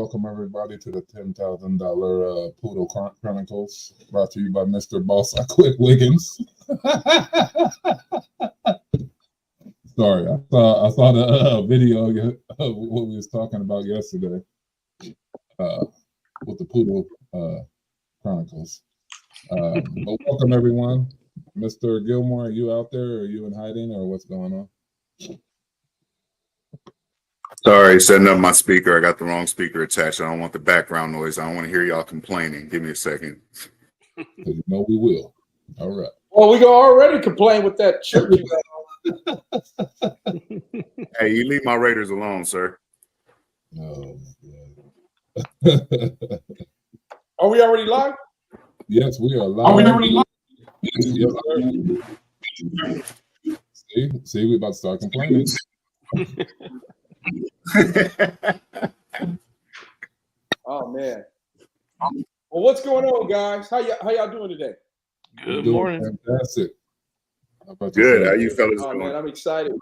welcome everybody to the $10,000 Poodle Chronicles, brought to you by Mr. Boss I Quit Wiggins. Sorry, I saw the video of what we was talking about yesterday with the Poodle Chronicles. But welcome everyone. Mr. Gilmore, are you out there? Or are you in hiding, or what's going on? Sorry, setting up my speaker. I got the wrong speaker attached. I don't want the background noise. I don't want to hear y'all complaining. Give me a second. You know we will. All right. Well, we can already complain with that shirt you got on. Hey, you leave my Raiders alone, sir. Oh my God. Are we already live? Yes, we are live. Are we already live? Yes, sir. See, we about to start complaining. Oh man. Well, what's going on, guys? How y'all doing today? Good morning. Fantastic. Good. How you fellas doing? Man, I'm excited.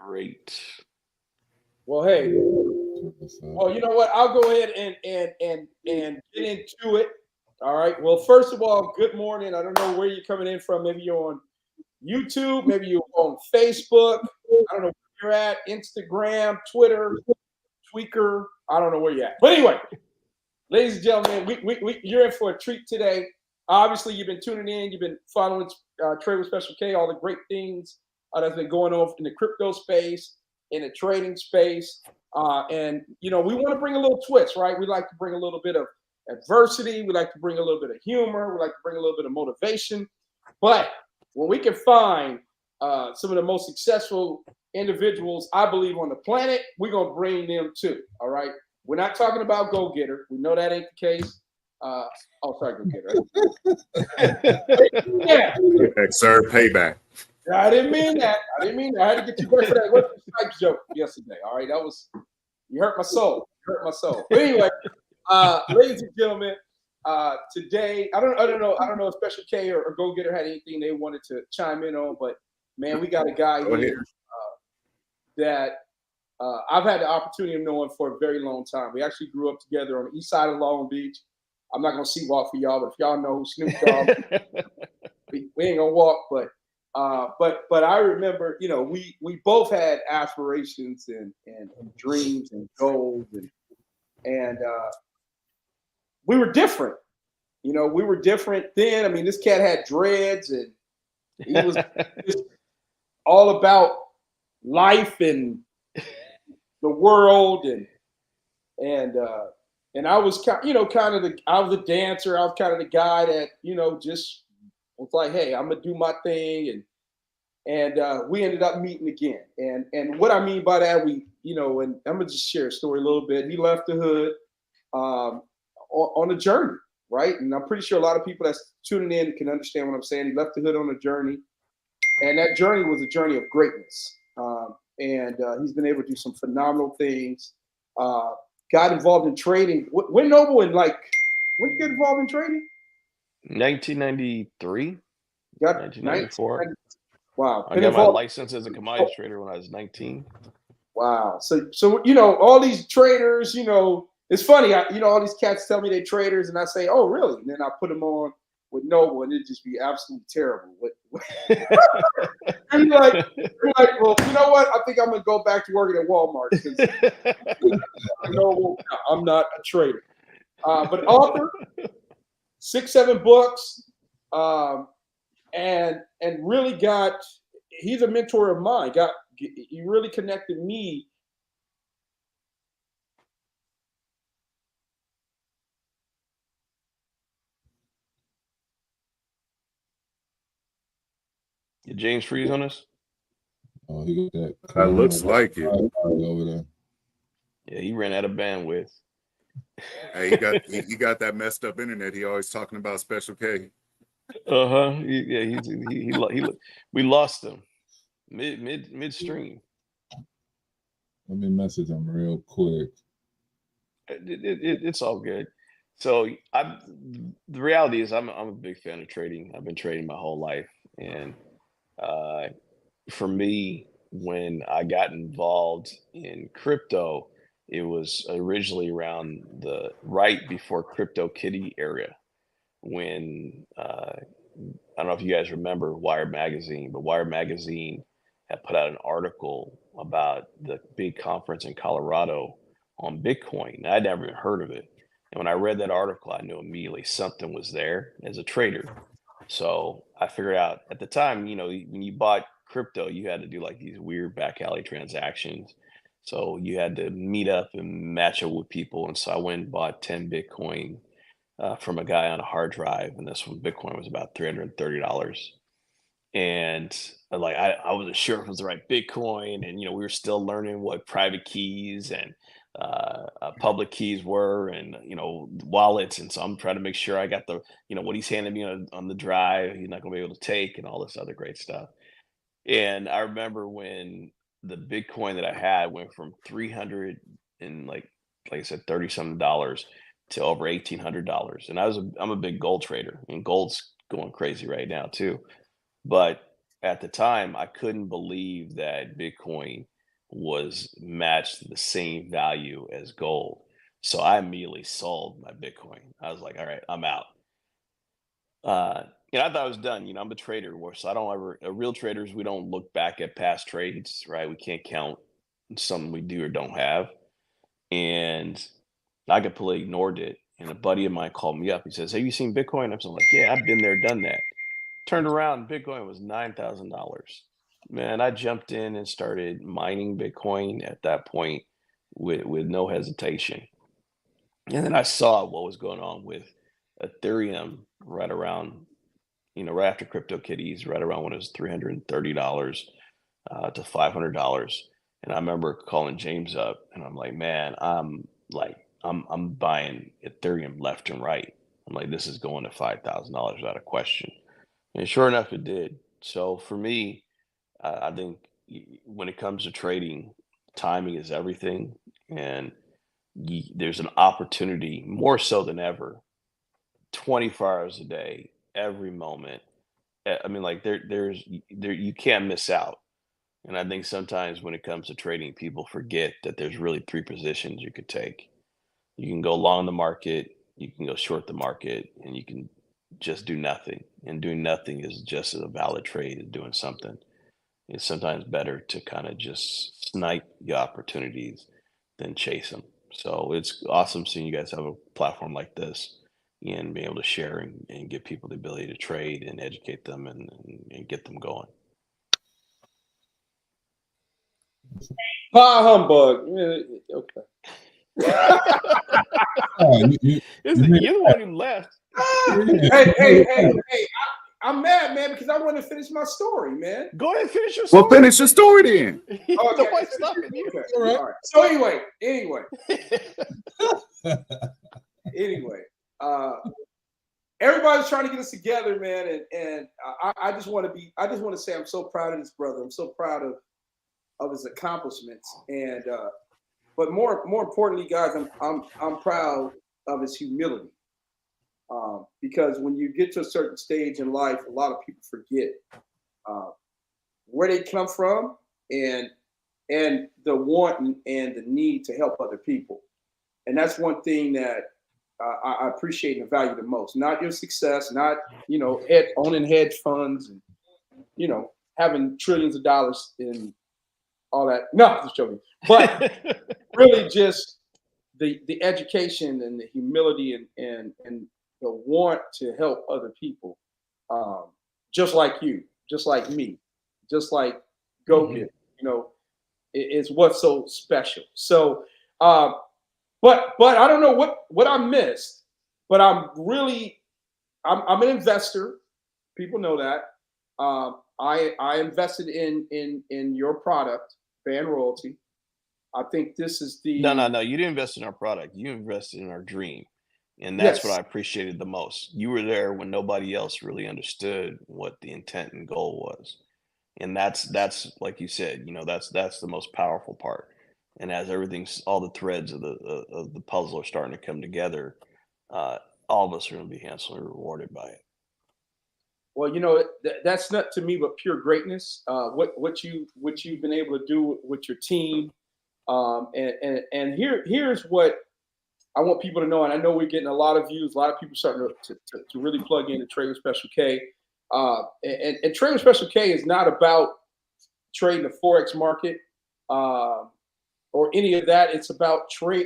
Great. Well, hey. Well, you know what? I'll go ahead and get into it. All right. Well, first of all, good morning. I don't know where you're coming in from. Maybe you're on YouTube. Maybe you're on Facebook. I don't know where you're at. Instagram, Twitter, Tweaker. I don't know where you're at. But anyway, ladies and gentlemen, you're in for a treat today. Obviously, you've been tuning in. You've been following Trade with Special K, all the great things that's been going on in the crypto space, in the trading space. And, you know, we want to bring a little twist, right? We like to bring a little bit of adversity. We like to bring a little bit of humor. We like to bring a little bit of motivation. But when we can find some of the most successful individuals, I believe, on the planet, we're going to bring them too, all right? We're not talking about go-getter. We know that ain't the case. Sorry, go-getter. Yeah. Sir, payback. I didn't mean that. I had to get you back for that Wesley Snipes joke yesterday, all right? You hurt my soul. But anyway, ladies and gentlemen, today, I don't know if Special K or Go-Getter had anything they wanted to chime in on, but man, we got a guy here that I've had the opportunity of knowing for a very long time. We actually grew up together on the east side of Long Beach. I'm not gonna walk for y'all, but if y'all know who Snoop Dogg, we ain't gonna walk. But I remember, you know, we both had aspirations and dreams and goals and we were different. You know, we were different then. I mean, this cat had dreads and he was just all about life and the world and I was I was a dancer. I was kind of the guy that, you know, just was like, hey, I'm gonna do my thing, and we ended up meeting again. And what I mean by that, and I'm gonna just share a story a little bit. He left the hood on a journey, right? And I'm pretty sure a lot of people that's tuning in can understand what I'm saying. He left the hood on a journey, and that journey was a journey of greatness. And he's been able to do some phenomenal things. Got involved in trading. When Noble and when did you get involved in trading? 1993. 1994. Wow. I got my license as a commodity trader when I was 19. Wow. So you know, all these traders, you know, it's funny. All these cats tell me they're traders, and I say, oh, really? And then I put them on with Noble, and it'd just be absolutely terrible. And you're like, well, you know what? I think I'm gonna go back to working at Walmart because I'm not a trader. But author, 6-7 books, and really he's a mentor of mine. He really connected me. Did James freeze on us? Oh, he got that. That looks like it. Over there. Yeah, he ran out of bandwidth. Hey, he got that messed up internet. He always talking about Special K. Yeah, we lost him midstream. Let me message him real quick. It's all good. So the reality is I'm a big fan of trading. I've been trading my whole life, and for me, when I got involved in crypto, It was originally around the right before CryptoKitty era when I don't know if you guys remember Wired Magazine, but Wired Magazine had put out an article about the big conference in Colorado on Bitcoin. I'd never even heard of it. And when I read that article, I knew immediately something was there as a trader. So I figured out at the time, when you bought crypto, you had to do like these weird back alley transactions. So you had to meet up and match up with people. And so I went and bought 10 Bitcoin from a guy on a hard drive. And this one, Bitcoin was about $330. And like I wasn't sure if it was the right Bitcoin, and we were still learning what private keys and public keys were, and wallets. And so I'm trying to make sure I got the what he's handing me on the drive, he's not going to be able to take, and all this other great stuff. And I remember when the Bitcoin that I had went from 300 and like I said, 30 something dollars to over $1,800. And I'm a big gold trader, and gold's going crazy right now too. But at the time, I couldn't believe that Bitcoin was matched the same value as gold. So I immediately sold my Bitcoin. I was like, all right, I'm out. I thought I was done. I'm a trader, so I don't ever, real traders, we don't look back at past trades, right? We can't count something we do or don't have. And I completely ignored it. And a buddy of mine called me up. He says, have you seen Bitcoin? I'm like, yeah, I've been there, done that. Turned around, Bitcoin was $9,000. Man, I jumped in and started mining Bitcoin at that point with no hesitation. And then I saw what was going on with Ethereum right around, right after CryptoKitties, right around when it was $330 to $500. And I remember calling James up, and I'm like, man, I'm buying Ethereum left and right. I'm like, this is going to $5,000 without a question. And sure enough, it did. So for me, I think when it comes to trading, timing is everything, and there's an opportunity more so than ever, 24 hours a day, every moment. I mean, like there's you can't miss out. And I think sometimes when it comes to trading, people forget that there's really three positions you could take. You can go long the market, you can go short the market, and you can just do nothing. And doing nothing is just as a valid trade as doing something. It's sometimes better to kind of just snipe the opportunities than chase them. So it's awesome seeing you guys have a platform like this and be able to share and give people the ability to trade and educate them and get them going. Ha humbug. Okay. You're the one who left. Hey, I'm mad, man, because I want to finish my story, man. Go ahead and finish your story. Well, finish your story then. Okay. Nobody's stopping you. Okay. All right. So anyway, everybody's trying to get us together, man, and I just want to say I'm so proud of this brother. I'm so proud of his accomplishments, and but more importantly, guys, I'm proud of his humility. Because when you get to a certain stage in life, a lot of people forget where they come from and the want and the need to help other people. And that's one thing that I appreciate and value the most. Not your success, not owning hedge funds and having trillions of dollars in all that. No, just joking. But really, just the education and the humility and the want to help other people, just like you, just like me, just like Goku, is what's so special. So, but I don't know what I missed, but I'm an investor. People know that. I invested in your product, Fan Royalty. I think this is the No. You didn't invest in our product. You invested in our dream. And that's what I appreciated the most. You were there when nobody else really understood what the intent and goal was. And that's like you said, that's the most powerful part. And as all the threads of the puzzle are starting to come together, all of us are going to be handsomely rewarded by it. Well, that's not to me but pure greatness. What you've been able to do with your team, And here's what I want people to know, and I know we're getting a lot of views. A lot of people starting to really plug into Trade with Special K. And Trade with Special K is not about trading the forex market or any of that. It's about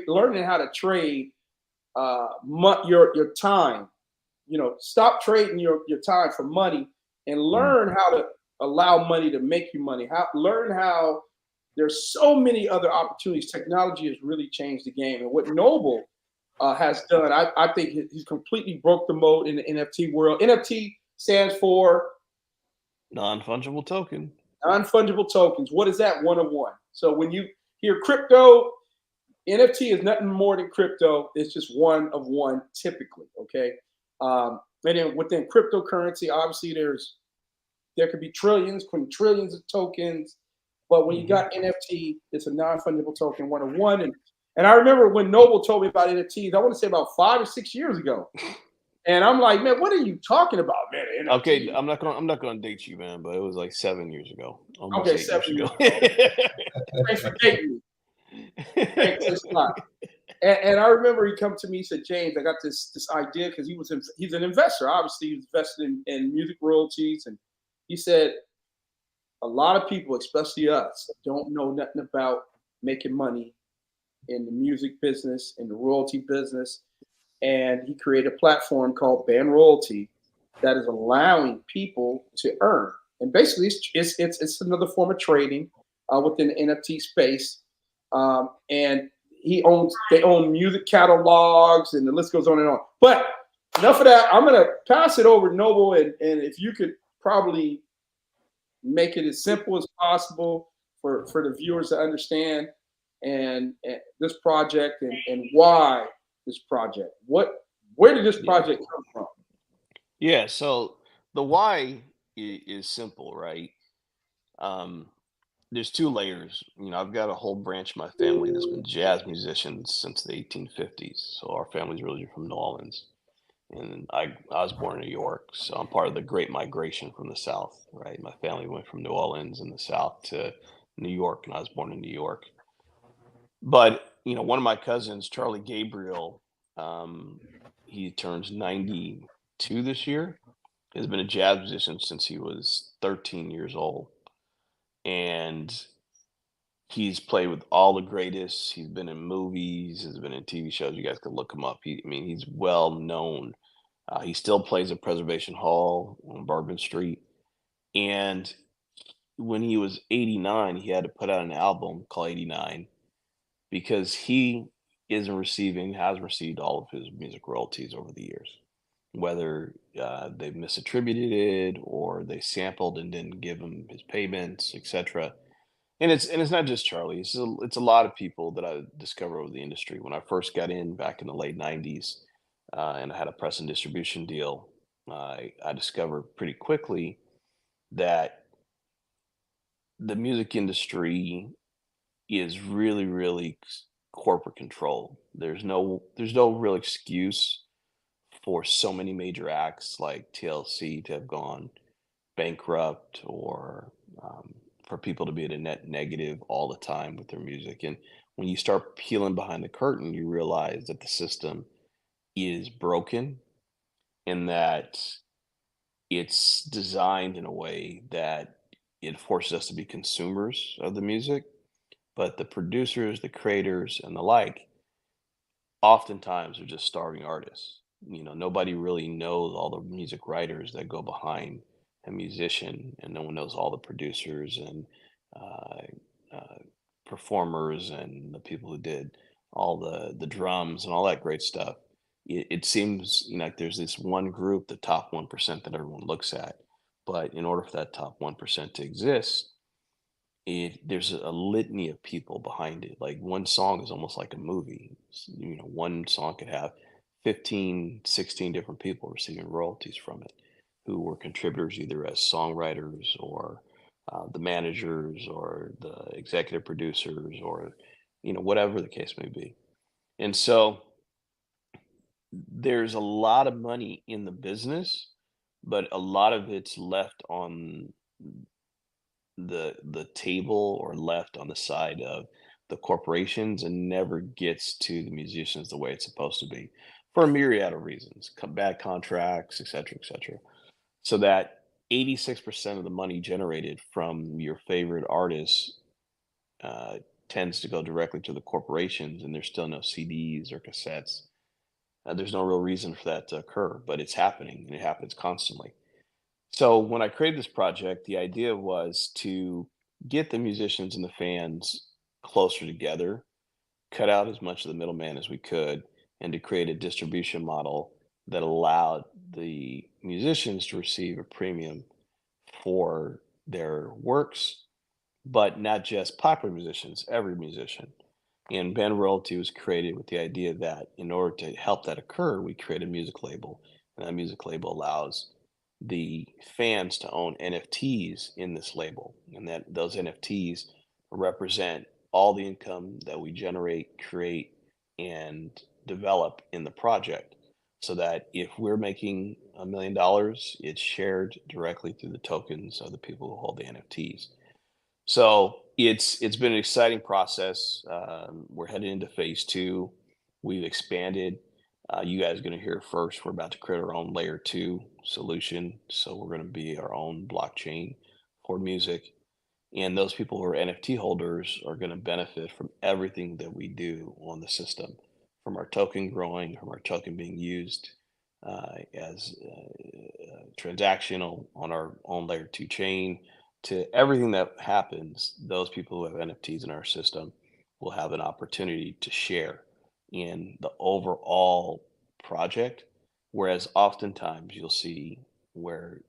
learning how to trade your time. Stop trading your time for money and learn how to allow money to make you money. Learn how there's so many other opportunities. Technology has really changed the game, and what Noble has done, I think he's completely broke the mold in the NFT world. NFT stands for non-fungible token. Non-fungible tokens. What is that? One of one. So when you hear crypto, NFT is nothing more than crypto. It's just one of one typically. Okay. And then within cryptocurrency, obviously there could be trillions, quintillions of tokens. But when you got NFT, it's a non-fungible token, one of one. And I remember when Noble told me about NFTs, I want to say about 5 or 6 years ago. And I'm like, man, what are you talking about, man? NFT? Okay, I'm not gonna date you, man, but it was like 7 years ago. Almost Okay, 8 7 years years ago. Thanks for dating me. Thanks a lot. And I remember he come to me, he said, James, I got this idea, because he's an investor. Obviously, he's invested in music royalties. And he said, a lot of people, especially us, don't know nothing about making money in the music business, in the royalty business. And he created a platform called Band Royalty that is allowing people to earn. And basically, it's another form of trading within the NFT space. And they own music catalogs, and the list goes on and on. But enough of that. I'm gonna pass it over to Noble, and if you could probably make it as simple as possible for the viewers to understand and this project and why this project. Where did this project come from? Yeah, so the why is simple, right? There's 2 layers. I've got a whole branch of my family that's been jazz musicians since the 1850s. So our family's really from New Orleans, and I was born in New York, so I'm part of the Great Migration from the South, right? My family went from New Orleans in the South to New York, and I was born in New York. But one of my cousins, Charlie Gabriel, he turns 92 this year. Has been a jazz musician since he was 13 years old, and he's played with all the greatest. He's been in movies, he's been in TV shows. You guys can look him up. He's well known. He still plays at Preservation Hall on Bourbon Street. And when he was 89, he had to put out an album called 89 because he has received all of his music royalties over the years, whether they've misattributed it or they sampled and didn't give him his payments, etc. And it's not just Charlie. It's a lot of people that I discovered over the industry. When I first got in back in the late '90s, and I had a press and distribution deal, I discovered pretty quickly that the music industry is really, really corporate controlled. There's no real excuse for so many major acts like TLC to have gone bankrupt, or for people to be at a net negative all the time with their music. And when you start peeling behind the curtain, you realize that the system is broken, and that it's designed in a way that it forces us to be consumers of the music, but the producers, the creators, and the like oftentimes are just starving artists. Nobody really knows all the music writers that go behind a musician, and no one knows all the producers and uh, uh, performers and the people who did all the drums and all that great stuff. It seems like there's this one group, the top 1%, that everyone looks at. But in order for that top 1% to exist, there's a litany of people behind it. Like, one song is almost like a movie. One song could have 15, 16 different people receiving royalties from it, who were contributors either as songwriters or the managers or the executive producers, or whatever the case may be. And so there's a lot of money in the business, but a lot of it's left on the table, or left on the side of the corporations and never gets to the musicians the way it's supposed to be for a myriad of reasons, bad contracts, et cetera, et cetera. So that 86% of the money generated from your favorite artists uh, tends to go directly to the corporations, and there's still no CDs or cassettes. There's no real reason for that to occur, but it's happening and it happens constantly. So when I created this project, the idea was to get the musicians and the fans closer together, cut out as much of the middleman as we could, and to create a distribution model that allowed the musicians to receive a premium for their works, but not just popular musicians, every musician. And Band Royalty was created with the idea that in order to help that occur, we create a music label. And that music label allows the fans to own NFTs in this label. And that those NFTs represent all the income that we generate, create, and develop in the project. So that if we're making $1 million, it's shared directly through the tokens of the people who hold the NFTs. So it's been an exciting process. We're headed into phase two. We've expanded. You guys are going to hear first. We're about to create our own layer two solution. So we're going to be our own blockchain for music. And those people who are NFT holders are going to benefit from everything that we do on the system, from our token growing, from our token being used as transactional on our own layer two chain, to everything that happens. Those people who have NFTs in our system will have an opportunity to share in the overall project. Whereas oftentimes you'll see where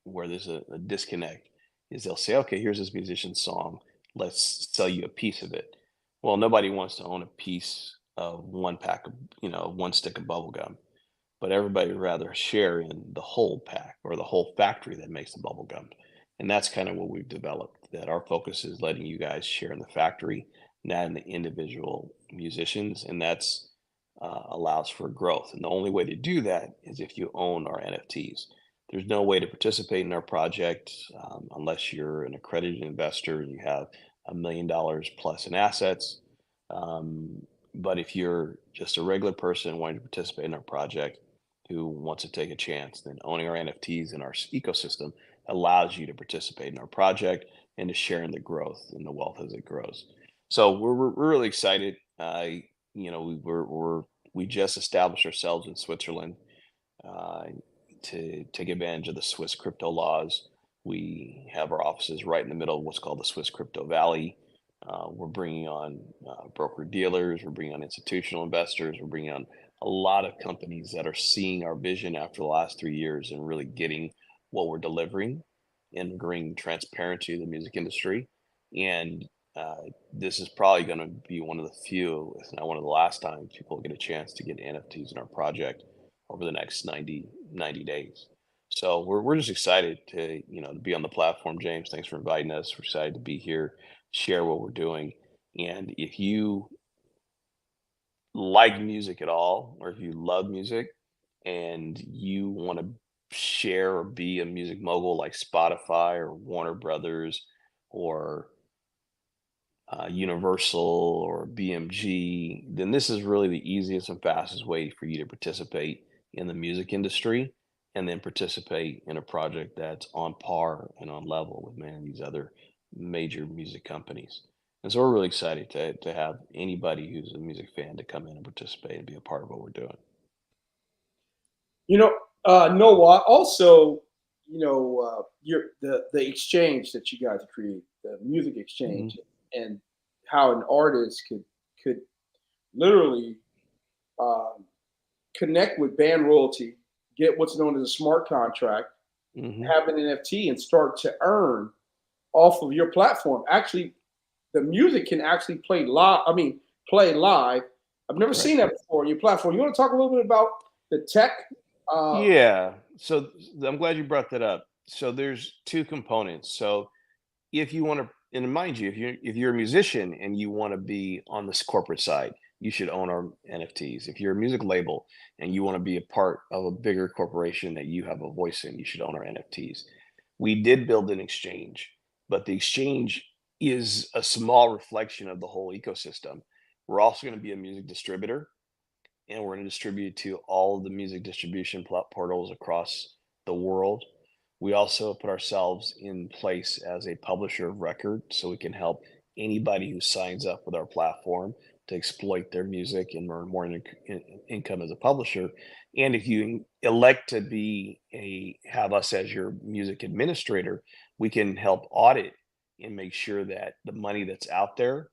there's a disconnect is they'll say, okay, here's this musician's song. Let's sell you a piece of it. Well, nobody wants to own a piece of one pack of, one stick of bubble gum, but everybody would rather share in the whole pack or the whole factory that makes the bubble gum. And that's kind of what we've developed, that our focus is letting you guys share in the factory, not in the individual musicians. And that's allows for growth. And the only way to do that is if you own our NFTs. There's no way to participate in our project unless you're an accredited investor and you have $1 million plus in assets. But if you're just a regular person wanting to participate in our project who wants to take a chance, then owning our NFTs in our ecosystem allows you to participate in our project and to share in the growth and the wealth as it grows. So we're really excited. We just established ourselves in Switzerland to take advantage of the Swiss crypto laws. We have our offices right in the middle of what's called the Swiss Crypto Valley. We're bringing on broker dealers. We're bringing on institutional investors. We're bringing on a lot of companies that are seeing our vision after the last 3 years and really getting what we're delivering and bringing transparency to the music industry. And this is probably going to be one of the few, if not one of the last times people get a chance to get NFTs in our project over the next 90 days. So we're just excited to be on the platform. James, thanks for inviting us. We're excited to be here, share what we're doing. And if you like music at all, or if you love music and you want to share or be a music mogul like Spotify or Warner Brothers or Universal or BMG, then this is really the easiest and fastest way for you to participate in the music industry and then participate in a project that's on par and on level with many of these other major music companies. And so we're really excited to have anybody who's a music fan to come in and participate and be a part of what we're doing. Noah, also, your the exchange that you guys create, the music exchange, and how an artist could literally connect with Band Royalty, get what's known as a smart contract, have an NFT, and start to earn off of your platform. Actually, the music can actually play live. I've never seen that before on your platform. You want to talk a little bit about the tech? Yeah. So I'm glad you brought that up. So there's two components. So if you want to, and mind you, if you're a musician and you want to be on this corporate side, you should own our NFTs. If you're a music label and you want to be a part of a bigger corporation that you have a voice in, you should own our NFTs. We did build an exchange, but the exchange is a small reflection of the whole ecosystem. We're also going to be a music distributor, and we're going to distribute to all of the music distribution portals across the world. We also put ourselves in place as a publisher of record, so we can help anybody who signs up with our platform to exploit their music and earn more income as a publisher. And if you elect to have us as your music administrator, we can help audit and make sure that the money that's out there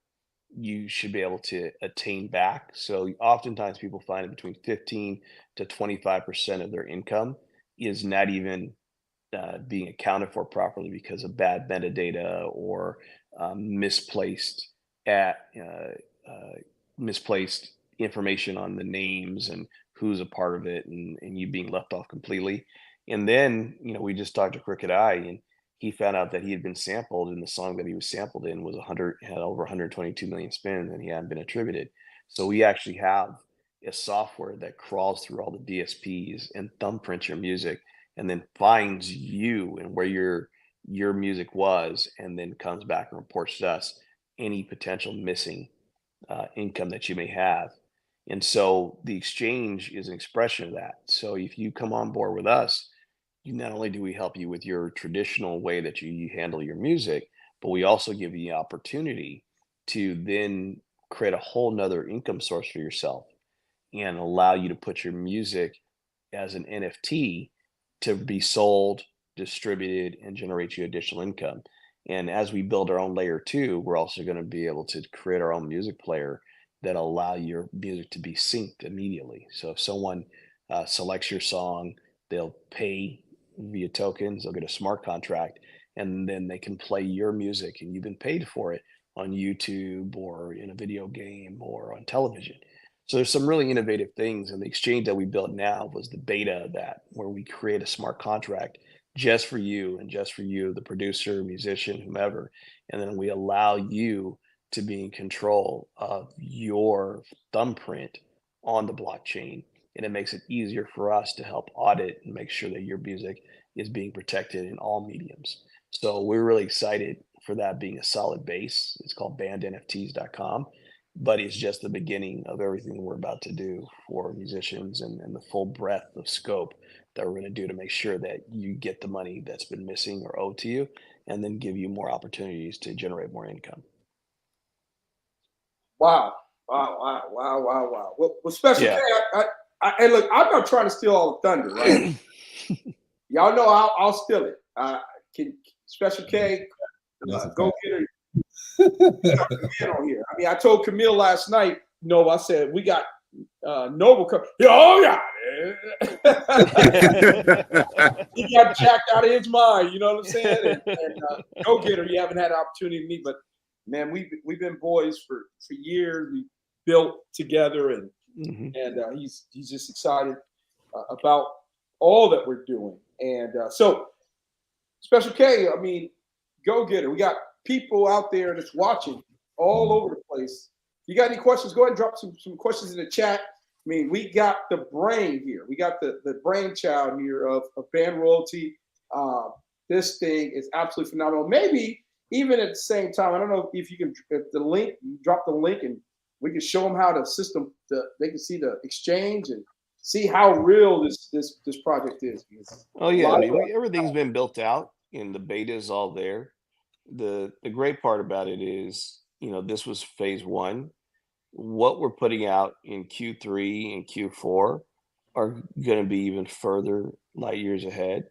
you should be able to attain back. So oftentimes people find that between 15 to 25% of their income is not even being accounted for properly because of bad metadata or misplaced at misplaced information on the names and who's a part of it, and you being left off completely. And then, we just talked to Crooked Eye, and he found out that he had been sampled, and the song that he was sampled in was 100 had over 122 million spins, and he hadn't been attributed. So we actually have a software that crawls through all the DSPs and thumbprints your music, and then finds you and where your music was, and then comes back and reports to us any potential missing income that you may have. And so the exchange is an expression of that. So if you come on board with us, not only do we help you with your traditional way that you handle your music, but we also give you the opportunity to then create a whole nother income source for yourself and allow you to put your music as an NFT to be sold, distributed, and generate you additional income. And as we build our own layer two, we're also going to be able to create our own music player that allow your music to be synced immediately. So if someone selects your song, they'll pay via tokens, they'll get a smart contract, and then they can play your music, and you've been paid for it on YouTube or in a video game or on television. So there's some really innovative things, and the exchange that we built now was the beta of that, where we create a smart contract just for you and just for you, the producer, musician, whomever, and then we allow you to be in control of your thumbprint on the blockchain, and it makes it easier for us to help audit and make sure that your music is being protected in all mediums. So we're really excited for that being a solid base. It's called bandnfts.com, but it's just the beginning of everything we're about to do for musicians and the full breadth of scope that we're going to do to make sure that you get the money that's been missing or owed to you, and then give you more opportunities to generate more income. Wow. Well, Special Yeah. K, and look, I'm not trying to steal all the thunder, right? Y'all know I'll steal it. Special K, go get her. On here. I mean, I told Camille last night, I said, we got Noble come. Oh, yeah. He got jacked out of his mind, you know what I'm saying? And go get her. You haven't had an opportunity to meet, but man, we've been boys for years. We built together, and he's just excited about all that we're doing. And so, Special K, I mean, go get her. We got people out there that's watching all over the place. You got any questions? Go ahead and drop some questions in the chat. I mean, we got the brain here. We got the brainchild here of Band Royalty. This thing is absolutely phenomenal. Maybe even at the same time, I don't know if you can, if the link, you drop the link and we can show them how the system, they can see the exchange and see how real this project is. Oh yeah, I mean, everything's been built out and the beta is all there. The great part about it is, this was phase one. What we're putting out in Q3 and Q4 are going to be even further light years ahead.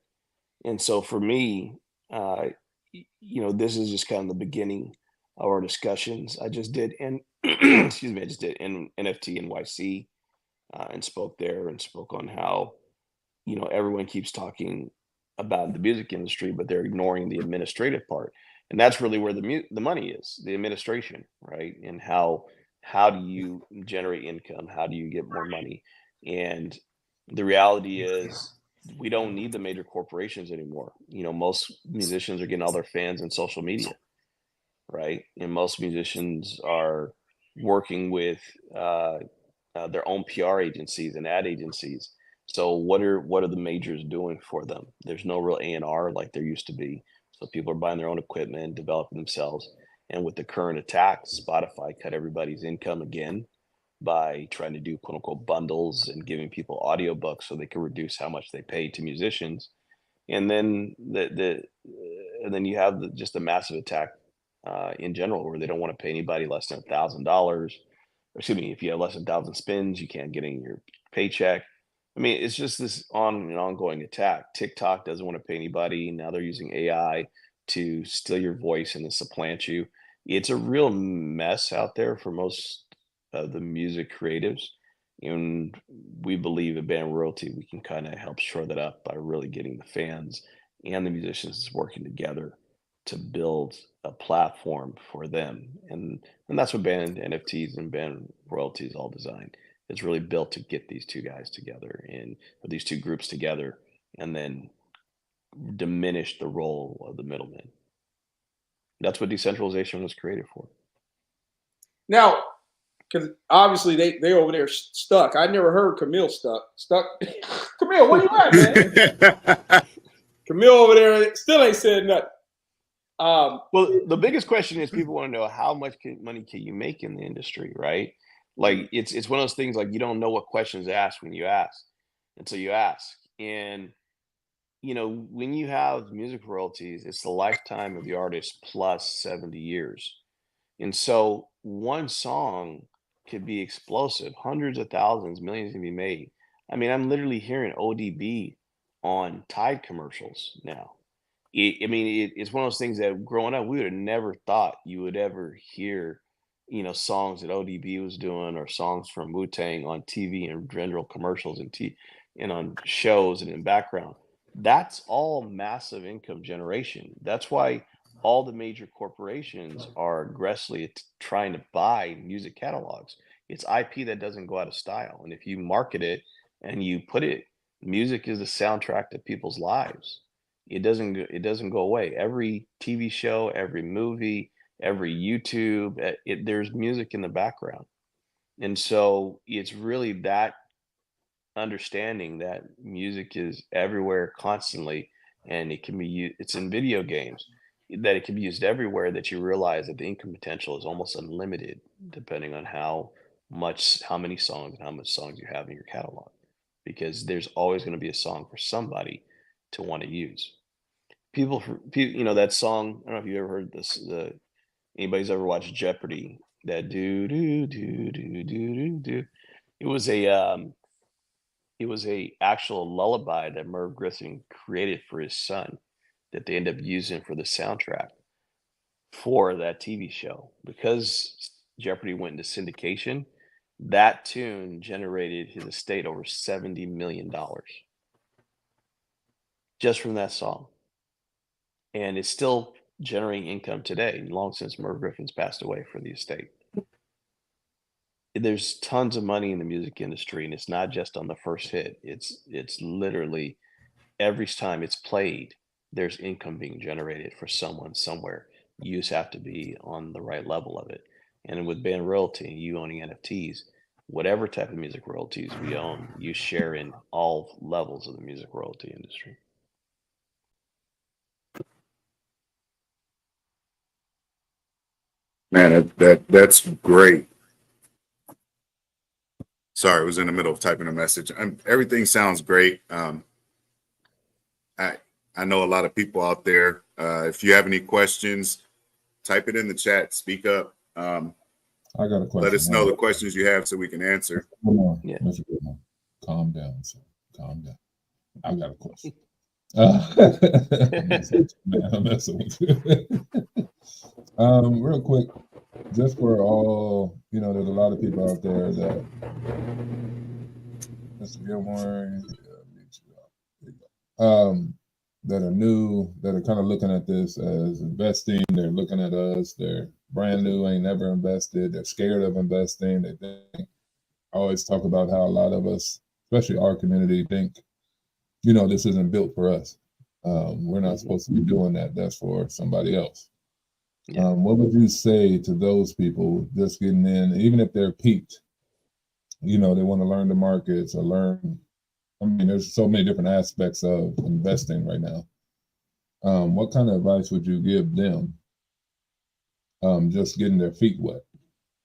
And so for me, this is just kind of the beginning of our discussions. I just did excuse me, I just did NFT NYC and spoke there and spoke on how, everyone keeps talking about the music industry, but they're ignoring the administrative part. And that's really where the money is, the administration, right? And how do you generate income? How do you get more money? And the reality is we don't need the major corporations anymore. Most musicians are getting all their fans in social media, right? And most musicians are working with their own PR agencies and ad agencies. So what are the majors doing for them? There's no real A&R like there used to be. So people are buying their own equipment, developing themselves. And with the current attack, Spotify cut everybody's income again by trying to do quote unquote bundles and giving people audiobooks so they can reduce how much they pay to musicians. And then and then you have just a massive attack in general, where they don't want to pay anybody less than $1,000. Excuse me, if you have less than 1,000 spins, you can't get in your paycheck. I mean, it's just this ongoing attack. TikTok doesn't want to pay anybody. Now they're using AI to steal your voice and then supplant you. It's a real mess out there for most of the music creatives. And we believe at Band Royalty, we can kind of help shore that up by really getting the fans and the musicians working together to build a platform for them. And that's what Band NFTs and Band Royalty is all designed. It's really built to get these two guys together or these two groups together, and then diminish the role of the middleman. That's what decentralization was created for. Now, because obviously they over there stuck. I never heard Camille stuck. Camille, where you at, man? Camille over there still ain't said nothing. Well, the biggest question is people want to know how much money can you make in the industry, right? Like it's one of those things, like you don't know what questions to ask when you ask until you ask. And when you have music royalties, it's the lifetime of the artist plus 70 years. And so one song could be explosive. Hundreds of thousands, millions can be made. I mean, I'm literally hearing ODB on Tide commercials now. It's one of those things that growing up, we would have never thought you would ever hear, songs that ODB was doing, or songs from Wu-Tang on TV and general commercials and on shows and in background. That's all massive income generation. That's why all the major corporations are aggressively trying to buy music catalogs. It's IP that doesn't go out of style. And if you market it and you put it, music is the soundtrack to people's lives. It doesn't go away. Every TV show, every movie, every YouTube, there's music in the background. And so it's really that understanding that music is everywhere constantly, and it can be used, it's in video games, that it can be used everywhere, that you realize that the income potential is almost unlimited depending on how many songs and how much songs you have in your catalog, because there's always going to be a song for somebody to want to use. People, that song, I don't know if you ever heard this, anybody's ever watched Jeopardy, that do do do do do do. It was a actual lullaby that Merv Griffin created for his son that they end up using for the soundtrack for that TV show. Because Jeopardy went into syndication, that tune generated his estate over $70 million just from that song. And it's still generating income today, long since Merv Griffin's passed away for the estate. There's tons of money in the music industry, and it's not just on the first hit. It's literally every time it's played, there's income being generated for someone somewhere. You just have to be on the right level of it. And with Band Royalty, you owning NFTs, whatever type of music royalties we own, you share in all levels of the music royalty industry. Man, that's great. Sorry, I was in the middle of typing a message. Everything sounds great. I know a lot of people out there. If you have any questions, type it in the chat. Speak up. I got a question. Let us know the questions you have so we can answer. Come on, Yeah. Mr. Goodman. Calm down, sir. Calm down. I got a question. I'm messing with you. Real quick, just for all, there's a lot of people out there that Mr. Gilmore, that are new, that are kind of looking at this as investing. They're looking at us. They're brand new, ain't never invested. They're scared of investing. They think, I always talk about how a lot of us, especially our community, think, this isn't built for us. We're not supposed to be doing that. That's for somebody else. Yeah. What would you say to those people just getting in, even if they're peaked, they want to learn the markets or learn, there's so many different aspects of investing right now. What kind of advice would you give them just getting their feet wet.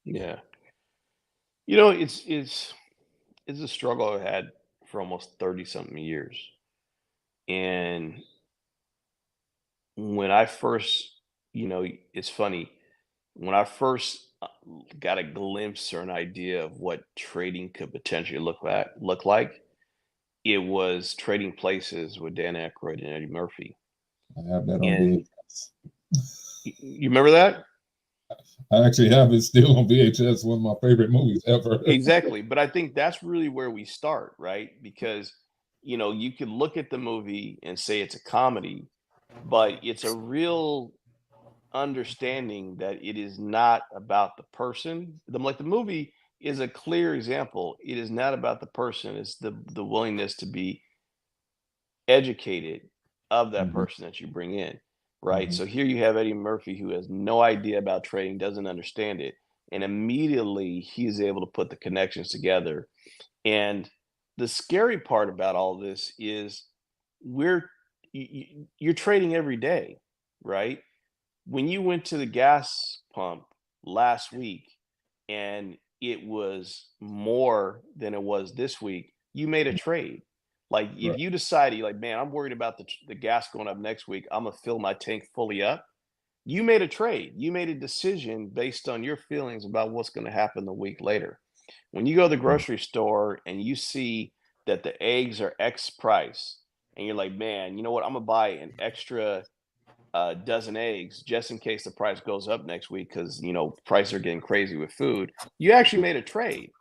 Yeah. You know, it's a struggle I've had for almost 30 something years. And when I first, it's funny, when I first got a glimpse or an idea of what trading could potentially look like, it was Trading Places with Dan Aykroyd and Eddie Murphy. I have that on And VHS. you remember that? I actually have it still on VHS. One of my favorite movies ever. Exactly. But I think that's really where we start, right? Because, you could look at the movie and say it's a comedy, but it's a real understanding that it is not about the person. The movie is a clear example. It is not about the person. It's the willingness to be educated of that Mhm, person that you bring in, right? mhm, So here you have Eddie Murphy who has no idea about trading, doesn't understand it, and immediately he's able to put the connections together. And the scary part about all this is we're you're trading every day, right? When you went to the gas pump last week and it was more than it was this week, you made a trade. Like if right. you decided, like, man, I'm worried about the gas going up next week, I'm gonna fill my tank fully up. You made a trade. You made a decision based on your feelings about what's going to happen the week later. When you go to the Mm, grocery store and you see that the eggs are X price, and you're like, man, you know what? I'm gonna buy an extra dozen eggs just in case the price goes up next week because prices are getting crazy with food. You actually made a trade,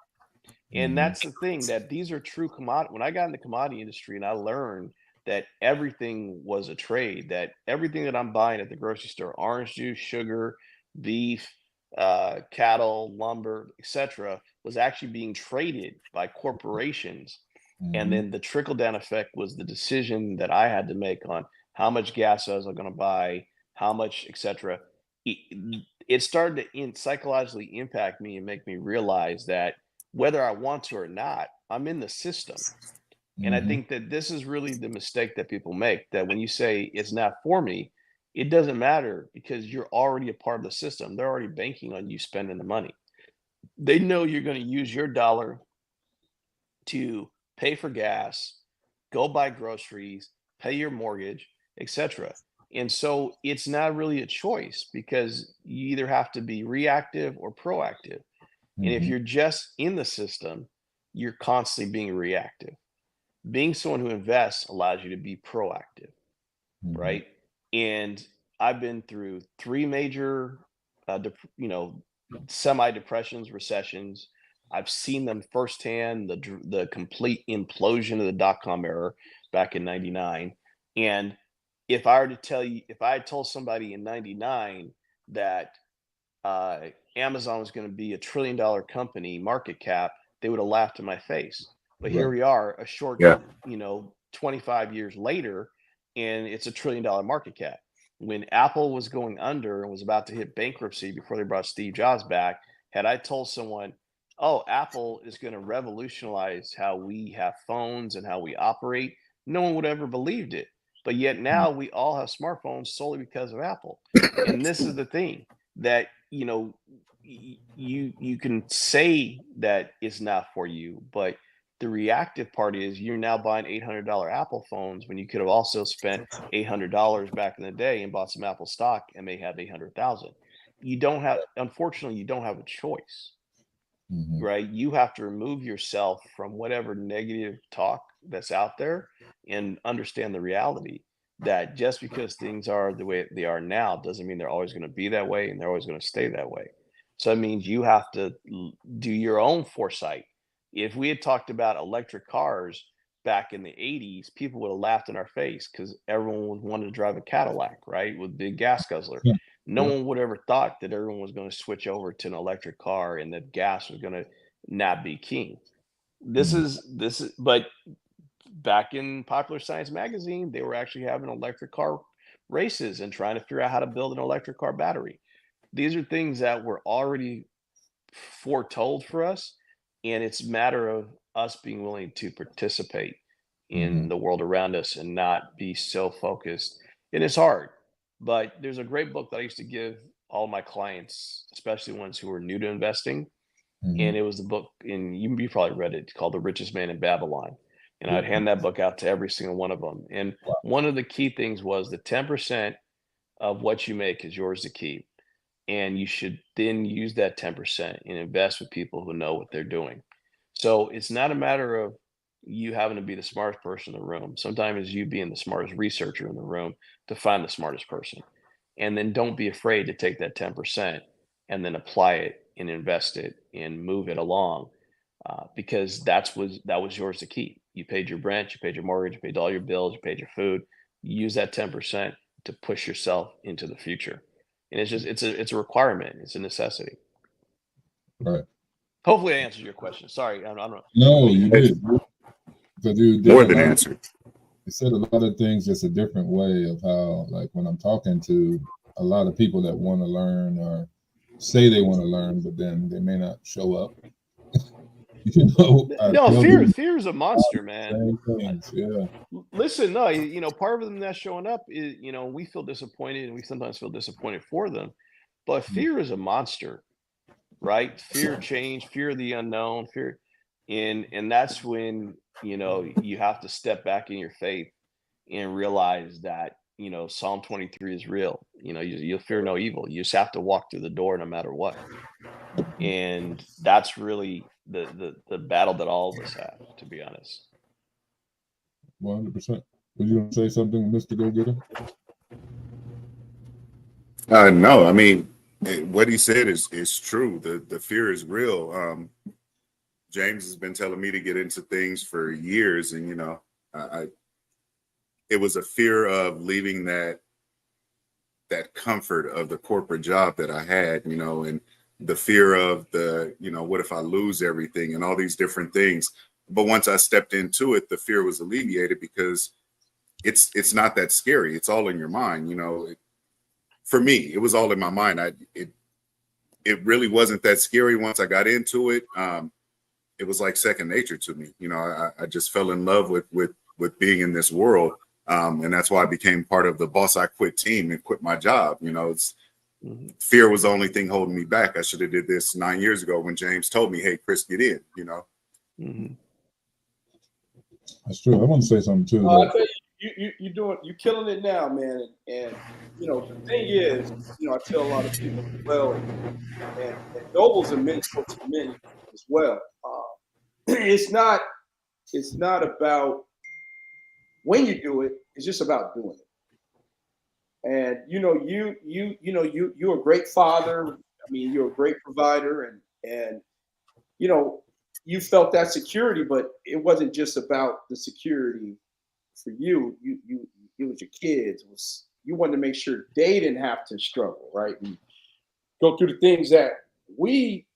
and mhm, that's the thing, that these are true commodity. When I got in the commodity industry and I learned that everything was a trade, that everything that I'm buying at the grocery store, orange juice, sugar, beef, cattle, lumber, etc., was actually being traded by corporations. And mhm, then the trickle down effect was the decision that I had to make on how much gas I was going to buy, how much, etc. It started to psychologically impact me and make me realize that whether I want to or not, I'm in the system. And I mhm, think that this is really the mistake that people make, that when you say it's not for me, it doesn't matter because you're already a part of the system. They're already banking on you spending the money. They know you're going to use your dollar to pay for gas, go buy groceries, pay your mortgage, etc. And so it's not really a choice because you either have to be reactive or proactive. And if mhm, you're just in the system, you're constantly being reactive. Being someone who invests allows you to be proactive, mhm. right? And I've been through three major, semi depressions, recessions. I've seen them firsthand. The complete implosion of the dot com era back in '99. And if I were to tell you, if I had told somebody in '99 that uh, Amazon was going to be $1 trillion company market cap, they would have laughed in my face. But here Right. we are, a short, Yeah. 25 years later, and it's $1 trillion market cap. When Apple was going under and was about to hit bankruptcy before they brought Steve Jobs back, had I told someone, "Oh, Apple is going to revolutionize how we have phones and how we operate," no one would ever believed it. But yet Mm, now we all have smartphones solely because of Apple. And this is the thing, that you can say that it's not for you, but the reactive part is you're now buying $800 Apple phones when you could have also spent $800 back in the day and bought some Apple stock and may have 800,000. You don't have, unfortunately, you don't have a choice, mhm, right? You have to remove yourself from whatever negative talk that's out there and understand the reality that just because things are the way they are now doesn't mean they're always going to be that way and they're always going to stay that way. So it means you have to do your own foresight. If we had talked about electric cars back in the 80s, people would have laughed in our face because everyone would wanted to drive a Cadillac, right? With big gas guzzler. yeah, No yeah, one would ever thought that everyone was going to switch over to an electric car and that gas was going to not be king. mm, But back in Popular Science magazine, they were actually having electric car races and trying to figure out how to build an electric car battery. These are things that were already foretold for us, and it's a matter of us being willing to participate in mhm, the world around us and not be so focused. And it's hard, but there's a great book that I used to give all my clients, especially ones who are new to investing. Mhm. And it was the book, and you probably read it, called The Richest Man in Babylon. And I'd Yeah. hand that book out to every single one of them. And one of the key things was the 10% of what you make is yours to keep. And you should then use that 10% and invest with people who know what they're doing. So it's not a matter of you having to be the smartest person in the room. Sometimes it's you being the smartest researcher in the room to find the smartest person. And then don't be afraid to take that 10% and then apply it and invest it and move it along, because that was yours to keep. You paid your rent, you paid your mortgage, you paid all your bills, you paid your food. You use that 10% to push yourself into the future. And it's a requirement. It's a necessity. Right. Hopefully I answered your question. Sorry, I don't. No, you did. Because you did More a than lot of- answered. you said a lot of things just a different way of how, like when I'm talking to a lot of people that want to learn or say they want to learn, but then they may not show up. You know, I No, tell fear them is a monster, man. same things. Yeah. Listen, no, part of them not showing up is, we feel disappointed and we sometimes feel disappointed for them. But fear is a monster, right? Fear of change, fear of the unknown, fear. And that's when, you have to step back in your faith and realize that, Psalm 23 is real. You'll fear no evil. You just have to walk through the door no matter what. And that's really the battle that all of us have, to be honest. 100%. Were you gonna say something, Mr. Go Getter? No, I mean, what he said is true. The fear is real. James has been telling me to get into things for years, and it was a fear of leaving that comfort of the corporate job that I had, and the fear of what if I lose everything and all these different things. But once I stepped into it, the fear was alleviated because it's not that scary. It's all in your mind. For me, it was all in my mind. It really wasn't that scary once I got into it. It was like second nature to me. I just fell in love with being in this world. And that's why I became part of the Boss I Quit team and quit my job. Fear was the only thing holding me back. I should have did this 9 years ago when James told me, "Hey, Chris, get in." Mm-hmm. That's true. I want to say something too. I tell you're killing it now, man. And the thing is, I tell a lot of people as well, and Noble's a mentor to many as well. It's not about when you do it. It's just about doing it. And you're a great father. I mean, you're a great provider, and you felt that security, but it wasn't just about the security for you. It was your kids. You wanted to make sure they didn't have to struggle, right? And go through the things that we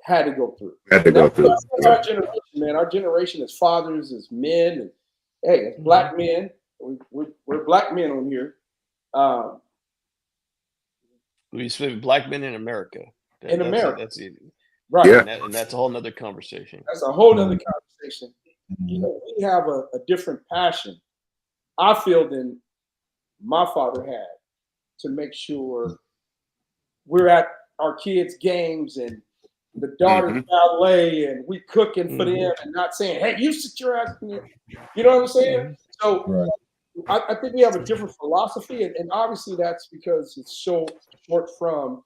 had to go through. Our generation, man. Our generation as fathers, as men, and hey, as black men, we're black men on here. We speak black men in America. That's it. Right. Yeah. And that's a whole nother conversation. That's a whole nother conversation. We have a different passion, I feel, than my father had to make sure we're at our kids' games and the daughter's ballet and we cooking for them and not saying, "Hey, you sit your ass in here." You know what I'm saying? So Right. I think we have a different philosophy, and obviously that's because it's so short from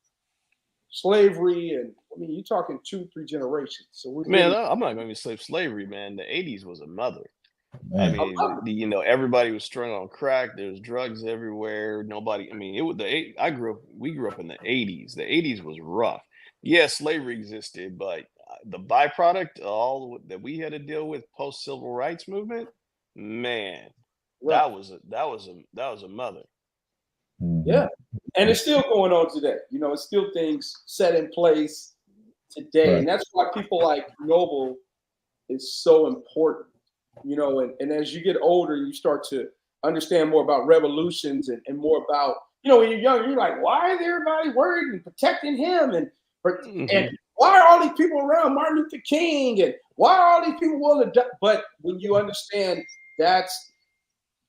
slavery, and I mean you're talking 2-3 generations. So I'm not going to say slavery, man. The 80s was a mother. Man. I mean, everybody was strung on crack. There's drugs everywhere. Nobody. I mean, we grew up in the 80s. The 80s was rough. Yes, slavery existed, but the byproduct, all that we had to deal with post civil rights movement, man, that was a mother. Yeah, and it's still going on today. It's still things set in place today, and that's why people like Noble is so important. And as you get older, you start to understand more about revolutions and more about, when you're young, you're like, why is everybody worried and protecting him? And why are all these people around Martin Luther King? And why are all these people willing to die? But when you understand that's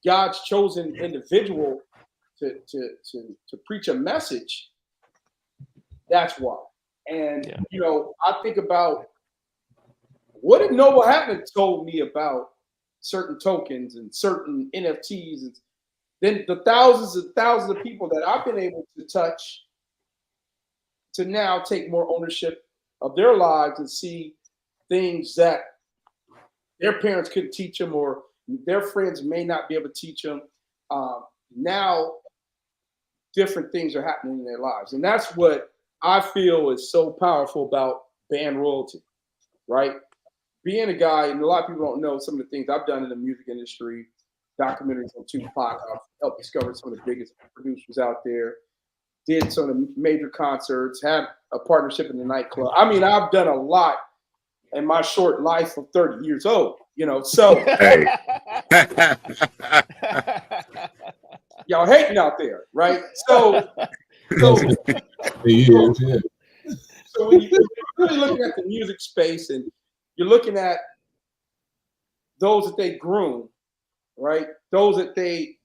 God's chosen individual to preach a message, That's why. And Yeah. you know, I think about what if Noble hadn't told me about certain tokens and certain NFTs, and then the thousands and thousands of people that I've been able to touch to now take more ownership of their lives and see things that their parents couldn't teach them or their friends may not be able to teach them. Now, different things are happening in their lives. And that's what I feel is so powerful about band royalty, right? Being a guy, and a lot of people don't know some of the things I've done in the music industry, documentaries on Tupac. I've helped discover some of the biggest producers out there, did some of the major concerts, had a partnership in the nightclub. I mean, I've done a lot in my short life of 30 years old, you know, so Hey. y'all hating out there, right? So Years, yeah. So when you're really looking at the music space and you're looking at those that they groom, right? Those that they,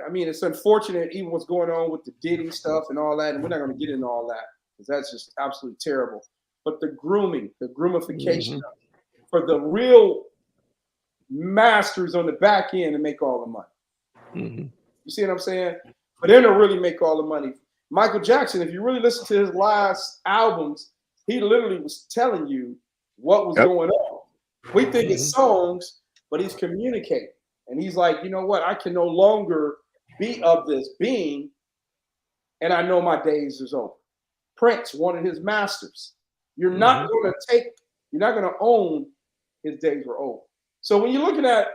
I mean, it's unfortunate even what's going on with the Diddy stuff and all that, and we're not going to get into all that because that's just absolutely terrible. But the grooming, the groomification for the real masters on the back end to make all the money. You see what I'm saying? For them to really make all the money. Michael Jackson, if you really listen to his last albums, he literally was telling you what was going on. We think it's songs, but he's communicating. And he's like, you know what? I can no longer be of this being, and I know my days is over. Prince, one of his masters. You're not going to own his days were over. So when you're looking at,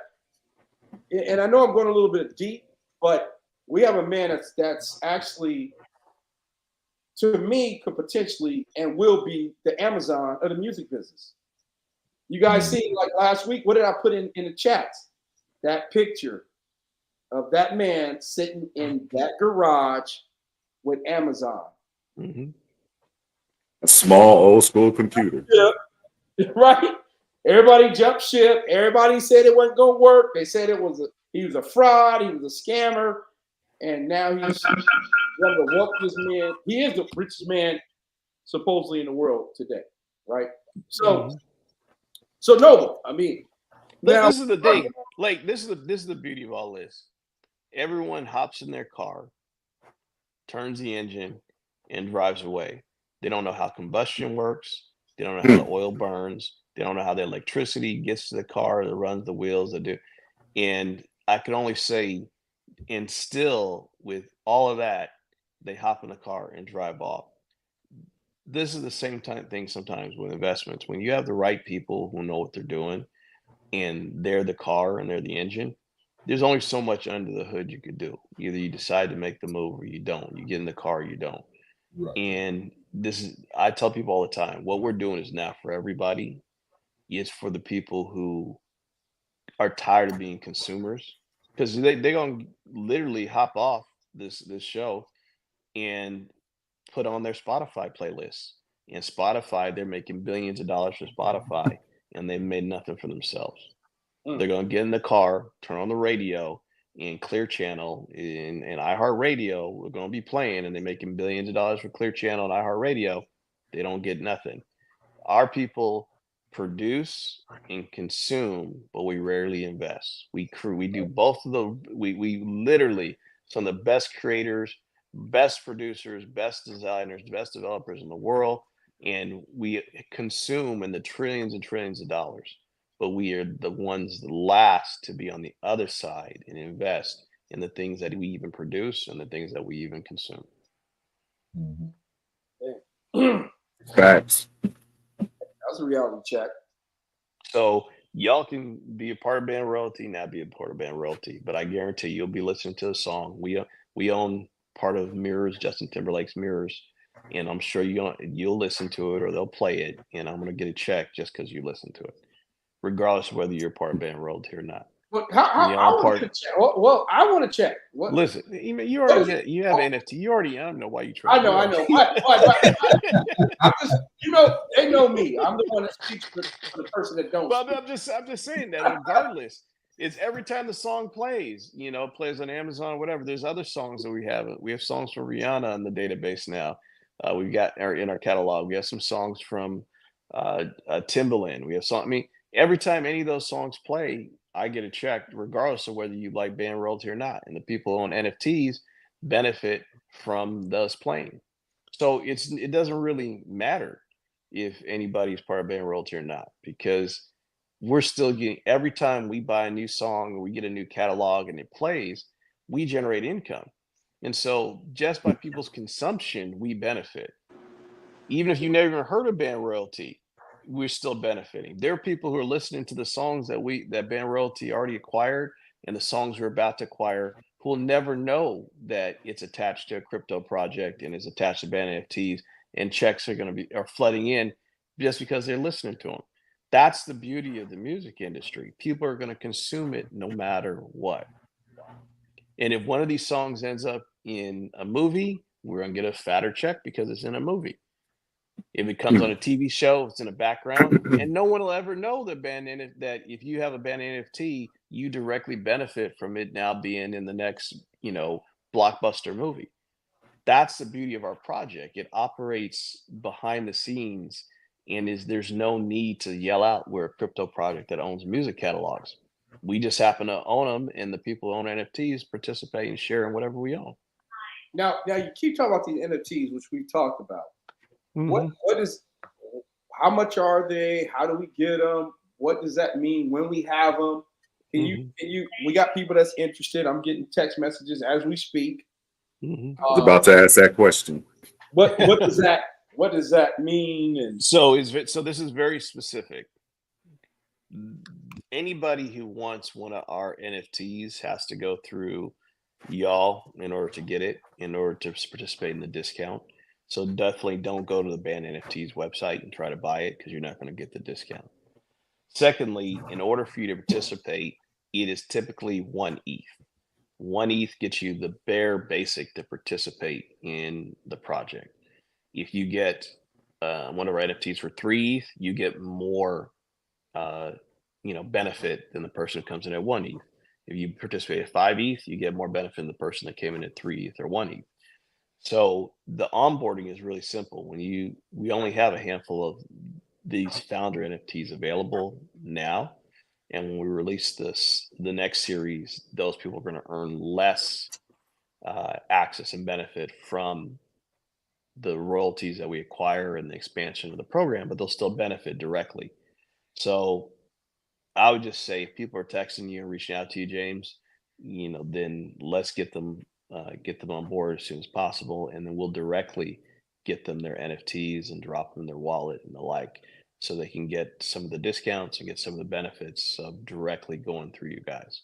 and I know I'm going a little bit deep, but we have a man that's actually, to me, could potentially and will be the Amazon of the music business. You guys see, like last week, what did I put in the chats? That picture of that man sitting in that garage with Amazon. A small old school computer. Yeah, right? Everybody jumped ship. Everybody said it wasn't going to work. They said he was a fraud. He was a scammer. And now he's one of the wealthiest men. He is the richest man supposedly in the world today, right? So Noble, I mean, now, this is the thing. Like this is the beauty of all this. Everyone hops in their car, turns the engine, and drives away. They don't know how combustion works. They don't know how the oil burns. They don't know how the electricity gets to the car that runs the wheels that do. And I can only say, and still with all of that, they hop in the car and drive off. This is the same thing sometimes with investments. When you have the right people who know what they're doing and they're the car and they're the engine, there's only so much under the hood you could do. Either you decide to make the move or you don't. You get in the car, you don't. Right. And I tell people all the time, what we're doing is not for everybody. It's for the people who are tired of being consumers, because they're going to literally hop off this show and put on their Spotify playlist. And Spotify, they're making billions of dollars for Spotify, and they've made nothing for themselves. They're going to get in the car, turn on the radio, and Clear Channel and iHeartRadio we're going to be playing, and they're making billions of dollars for Clear Channel and iHeartRadio. They don't get nothing. Our people produce and consume, but we rarely invest. We do both of the. We literally some of the best creators, best producers, best designers, best developers in the world, and we consume in the trillions and trillions of dollars. But we are the ones the last to be on the other side and invest in the things that we even produce and the things that we even consume. Facts. That's a reality check. So y'all can be a part of band royalty, not be a part of band royalty, but I guarantee you'll be listening to a song. We own part of Mirrors, Justin Timberlake's Mirrors, and I'm sure you'll listen to it or they'll play it, and I'm gonna get a check just because you listen to it, regardless of whether you're part of band royalty or not. Well, I want to check. Well, I want to check. What? Listen, you already you have NFT. You already. I don't know why you try. I know. I'm just, they know me. I'm the one that speaks for the person that don't. Well, I'm just saying that regardless, it's every time the song plays, plays on Amazon or whatever. There's other songs that we have. We have songs from Rihanna on the database now. We've got in our catalog. We have some songs from Timbaland. We have song. I mean, every time any of those songs play, I get a check, regardless of whether you like band royalty or not. And the people who own NFTs benefit from those playing. So it doesn't really matter if anybody's part of band royalty or not, because we're still getting, every time we buy a new song or we get a new catalog and it plays, we generate income. And so just by people's consumption, we benefit. Even if you never even heard of band royalty, we're still benefiting. There are people who are listening to the songs that band royalty already acquired and the songs we're about to acquire, who will never know that it's attached to a crypto project and is attached to band NFTs, and checks are flooding in just because they're listening to them. That's the beauty of the music industry. People are going to consume it no matter what. And if one of these songs ends up in a movie, we're going to get a fatter check because it's in a movie. If it comes on a TV show, it's in the background, and no one will ever know that if you have a band NFT, you directly benefit from it now being in the next, blockbuster movie. That's the beauty of our project. It operates behind the scenes, and there's no need to yell out we're a crypto project that owns music catalogs. We just happen to own them, and the people who own NFTs participate and share in whatever we own. Now you keep talking about these NFTs, which we've talked about. Mm-hmm. How much are they? How do we get them? What does that mean when we have them? We got people that's interested. I'm getting text messages as we speak. I was about to ask that question. What does that mean? And so this is very specific. Anybody who wants one of our NFTs has to go through y'all in order to get it, in order to participate in the discount. So definitely don't go to the band NFTs website and try to buy it, because you're not going to get the discount. Secondly, in order for you to participate, it is typically 1 ETH. 1 ETH gets you the bare basic to participate in the project. If you get one of our NFTs for 3 ETH, you get more benefit than the person who comes in at 1 ETH. If you participate at 5 ETH, you get more benefit than the person that came in at 3 ETH or 1 ETH. So the onboarding is really simple. We only have a handful of these founder NFTs available now. And when we release the next series, those people are going to earn less access and benefit from the royalties that we acquire and the expansion of the program, but they'll still benefit directly. So I would just say, if people are texting you and reaching out to you, James, then let's get them on board as soon as possible, and then we'll directly get them their NFTs and drop them in their wallet and the like, so they can get some of the discounts and get some of the benefits of directly going through you guys.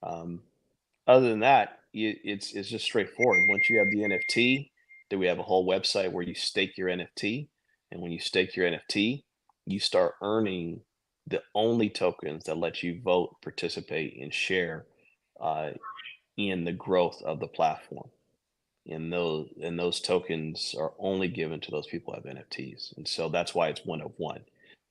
Other than that, it's just straightforward. Once you have the NFT, then we have a whole website where you stake your NFT, and when you stake your NFT, you start earning the only tokens that let you vote, participate, and share in the growth of the platform. And those tokens are only given to those people who have NFTs. And so that's why it's 1 of 1.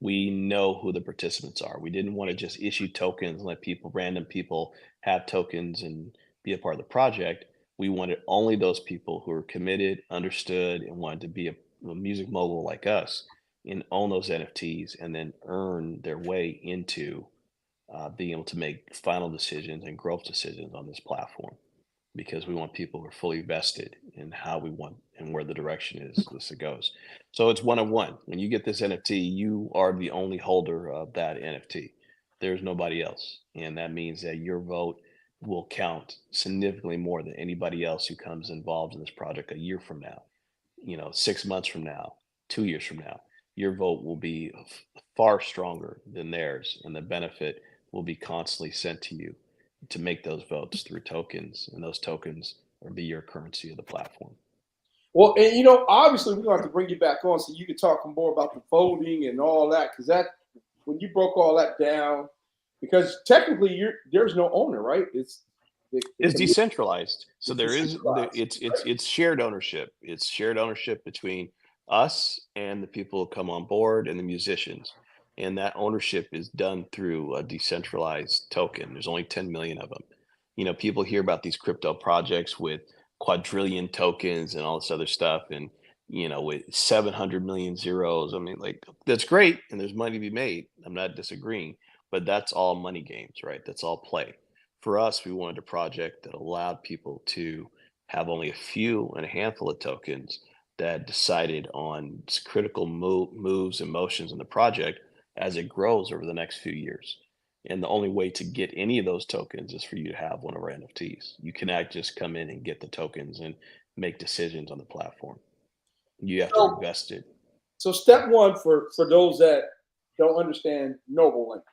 We know who the participants are. We didn't want to just issue tokens and let random people have tokens and be a part of the project. We wanted only those people who are committed, understood, and wanted to be a music mogul like us and own those NFTs, and then earn their way into being able to make final decisions and growth decisions on this platform, because we want people who are fully vested in how we want and where the direction is this goes. So it's 1 of 1. When you get this NFT, you are the only holder of that NFT. There's nobody else. And that means that your vote will count significantly more than anybody else who comes involved in this project a year from now, 6 months from now, 2 years from now. Your vote will be far stronger than theirs, and the benefit will be constantly sent to you to make those votes through tokens, and those tokens will be your currency of the platform. Well, and obviously we're going to have to bring you back on so you can talk more about the voting and all that, because when you broke all that down, because technically there's no owner, right? It's decentralized. So it's shared ownership. It's shared ownership between us and the people who come on board and the musicians. And that ownership is done through a decentralized token. There's only 10 million of them. People hear about these crypto projects with quadrillion tokens and all this other stuff. And with 700 million zeros. I mean, like, that's great, and there's money to be made. I'm not disagreeing, but that's all money games, right? That's all play. For us, we wanted a project that allowed people to have only a few and a handful of tokens that decided on critical moves and motions in the project as it grows over the next few years. And the only way to get any of those tokens is for you to have one of our NFTs. You cannot just come in and get the tokens and make decisions on the platform. You have to So, invest it. so step one for those that don't understand noble language.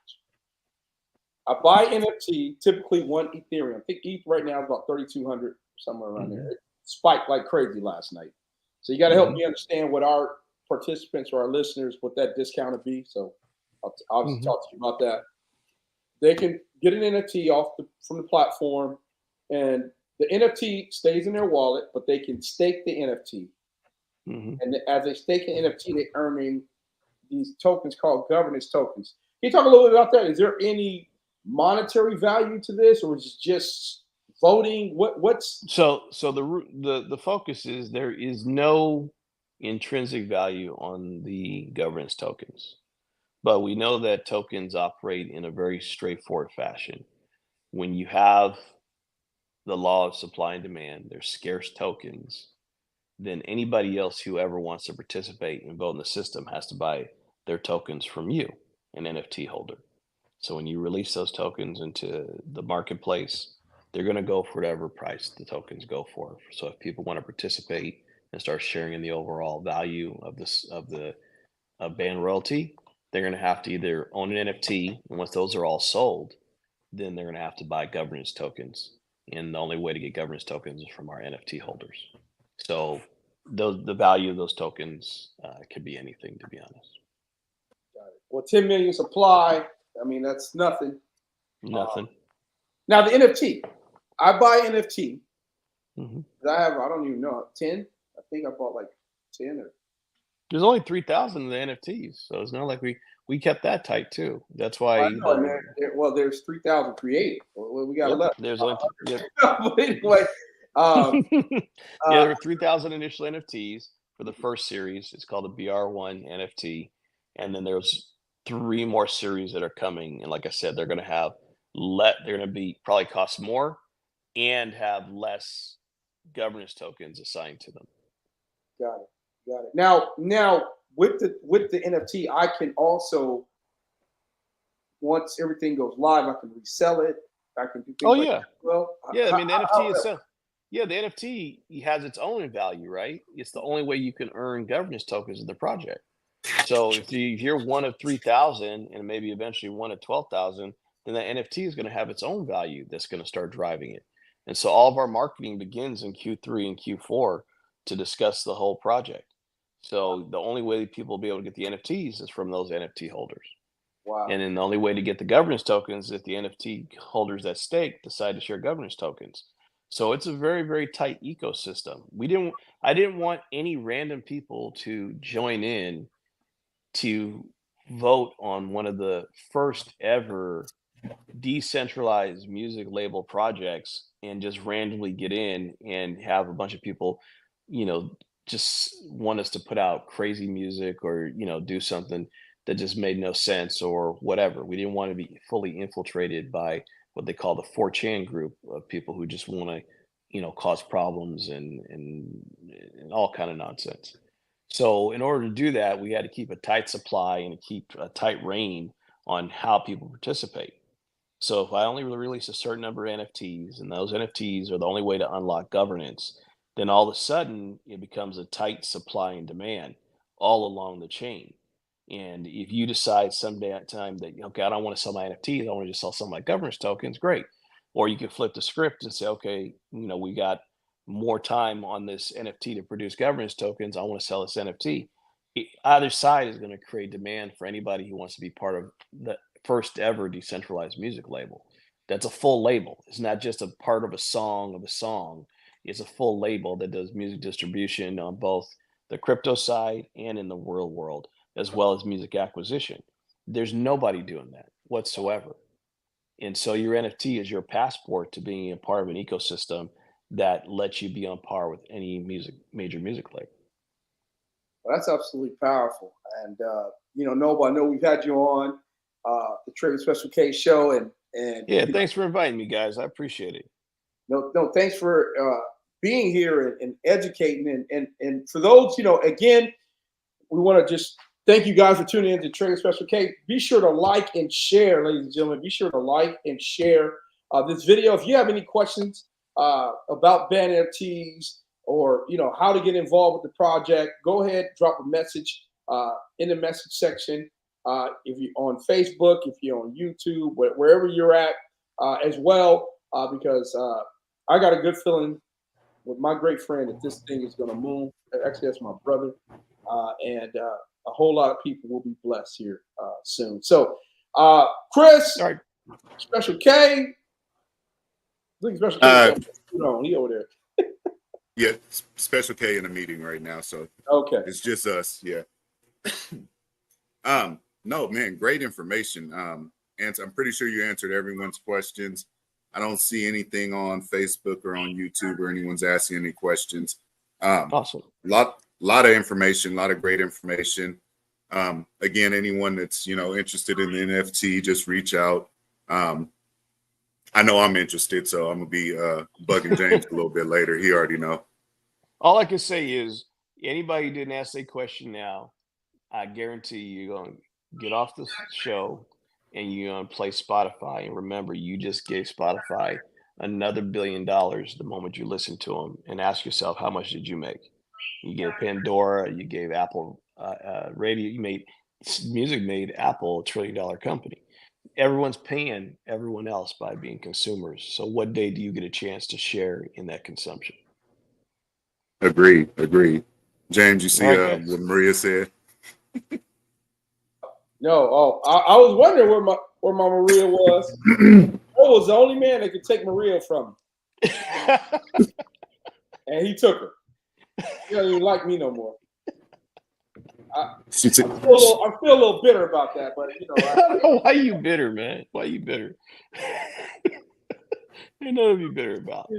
I buy NFT, typically one Ethereum. I think ETH right now is about 3,200, somewhere around there. It spiked like crazy last night. So you got to help me understand what our participants or our listeners, what that discount would be. So I'll obviously talk to you about that. They can get an NFT from the platform, and the NFT stays in their wallet, but they can stake the NFT. And as they stake an NFT, they're earning these tokens called governance tokens. Can you talk a little bit about that? Is there any monetary value to this, or is it just voting? What's So the focus is there is no intrinsic value on the governance tokens, but we know that tokens operate in a very straightforward fashion. When you have the law of supply and demand, there's scarce tokens, then anybody else who ever wants to participate and vote in the system has to buy their tokens from you, an NFT holder. So when you release those tokens into the marketplace, they're going to go for whatever price the tokens go for. So if people want to participate and start sharing in the overall value of the band royalty, they're going to have to either own an NFT, and once those are all sold, then they're going to have to buy governance tokens. And the only way to get governance tokens is from our NFT holders. So the value of those tokens could be anything, to be honest. well, 10 million supply? I mean, that's nothing. Nothing. Now the NFT, I buy NFT. Mm-hmm. I don't even know, 10. I think I bought like 10 or. There's only 3,000 of the NFTs, so it's not like we kept that tight too. That's why. Well, there's 3,000 created. What we got left? There's only. But anyway, there were 3,000 initial NFTs for the first series. It's called the BR1 NFT, and then there's 3 more series that are coming. And like I said, they're going to have they're going to be probably cost more and have less governance tokens assigned to them. Got it. Now with the NFT, I can also, once everything goes live, I can resell it. I can do things that. Well, yeah. I mean, the NFT itself. Yeah, the NFT has its own value, right? It's the only way you can earn governance tokens in the project. So if you're one of 3,000 and maybe eventually one of 12,000, then that NFT is going to have its own value that's going to start driving it. And so all of our marketing begins in Q3 and Q4 to discuss the whole project. So the only way people will be able to get the NFTs is from those NFT holders. Wow. And then the only way to get the governance tokens is if the NFT holders at stake decide to share governance tokens. So it's a very, very tight ecosystem. I didn't want any random people to join in to vote on one of the first ever decentralized music label projects and just randomly get in and have a bunch of people, just want us to put out crazy music or, do something that just made no sense or whatever. We didn't want to be fully infiltrated by what they call the 4chan group of people who just want to, cause problems and all kind of nonsense. So in order to do that, we had to keep a tight supply and keep a tight rein on how people participate. So if I only release a certain number of NFTs and those NFTs are the only way to unlock governance, then all of a sudden it becomes a tight supply and demand all along the chain. And if you decide someday at time that, okay, I don't want to sell my NFTs, I want to just sell some of my governance tokens, great. Or you can flip the script and say, okay, we got more time on this NFT to produce governance tokens. I want to sell this NFT. Either side is going to create demand for anybody who wants to be part of the first ever decentralized music label. That's a full label. It's not just a part of a song. It's a full label that does music distribution on both the crypto side and in the real world, as well as music acquisition. There's nobody doing that whatsoever. And so your NFT is your passport to being a part of an ecosystem that lets you be on par with any major music label. Well, that's absolutely powerful. And Noble, I know we've had you on the Trader Special K show, and yeah, thanks for inviting me, guys. I appreciate it. No, thanks for being here and educating. And for those, again, we want to just thank you guys for tuning in to Trader Special K. Be sure to like and share, ladies and gentlemen. Be sure to like and share this video. If you have any questions about band NFTs or how to get involved with the project, go ahead, drop a message in the message section. If you're on Facebook, if you're on YouTube, wherever you're at as well, because I got a good feeling with my great friend that this thing is going to move. Actually, that's my brother. And a whole lot of people will be blessed here soon. So, Chris, All right. Special K. I think Special K. He over there. Yeah, Special K in a meeting right now, so Okay. it's just us. Yeah. No, man, great information. And I'm pretty sure you answered everyone's questions. I don't see anything on Facebook or on YouTube or anyone's asking any questions. Awesome. Lot of information, a lot of great information. Again, anyone that's interested in the NFT, just reach out. I know I'm interested, so I'm gonna be bugging James a little bit later. He already know. All I can say is anybody who didn't ask a question now, I guarantee you're gonna get off the show and you're gonna play Spotify. And remember, you just gave Spotify another $1 billion the moment you listen to them. And ask yourself, how much did you make? You gave Pandora, you gave Apple Radio, you made music, made Apple a $1 trillion company. Everyone's paying everyone else by being consumers. So what day do you get a chance to share in that consumption? Agreed. James, you see Okay. what Maria said? No, I was wondering where my Maria was. I was the only man that could take Maria from him, and he took her. He doesn't even like me no more. I feel a little bitter about that, but I don't know why you bitter, man. Why you bitter? Ain't nothing to be bitter about.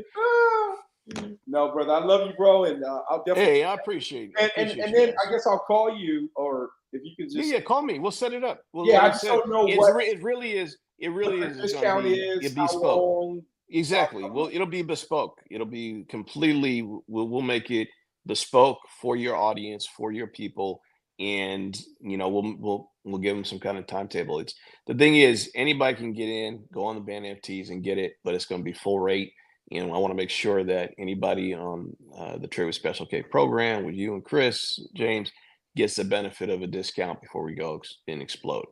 No, brother, I love you, bro, and I'll definitely. Hey, I appreciate it. And then I guess I'll call you, or if you can just. Yeah, call me. We'll set it up. I just don't know what it really is. It really is. Discount is it'll be bespoke. long. Exactly. Well, it'll be bespoke. It'll be completely. We'll make it bespoke for your audience, for your people, and we'll give them some kind of timetable. It's the thing is anybody can get in, go on the band NFTs and get it, but it's going to be full rate. And I want to make sure that anybody on the Trade with Special K program with you and Chris, James, gets the benefit of a discount before we go and explode.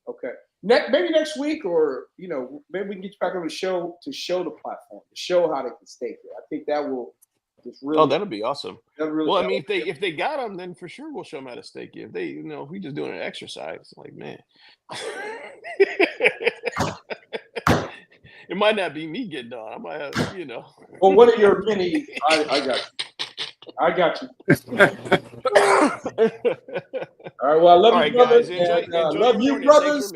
Okay. Maybe next week, or maybe we can get you back on the show to show the platform, to show how they can stake it. I think that will just really. Oh, that'll be awesome. Really, well, I mean, if they got them, then for sure we'll show them how to stake it. If they, if we just doing an exercise, like man. It might not be me getting on. I might have, Well, what are your opinions? I got you. All right. Well, I love you, brothers. Love you, brothers.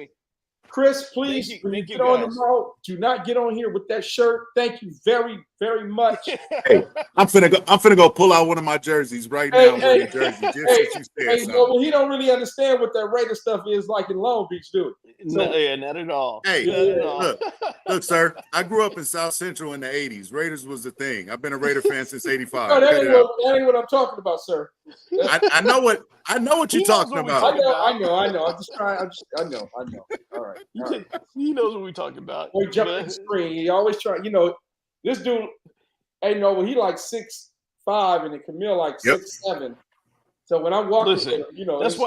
Chris, please, when you get on tomorrow, do not get on here with that shirt. Thank you very, very much. Hey, I'm finna go pull out one of my jerseys right now. Jersey, just well, he don't really understand what that Raider stuff is like in Long Beach, do it? Not at all. Hey, look, sir. I grew up in South Central in the '80s. Raiders was the thing. I've been a Raider fan since '85. No, that ain't what I'm talking about, sir. I know what you're talking about. I know. I'm just trying. I know. All right. He knows what we're talking about. Boy, jumping the screen. He always try. This dude. Hey, no, he like 6'5", and then Camille like 6'7". So when I'm walking, listen, that's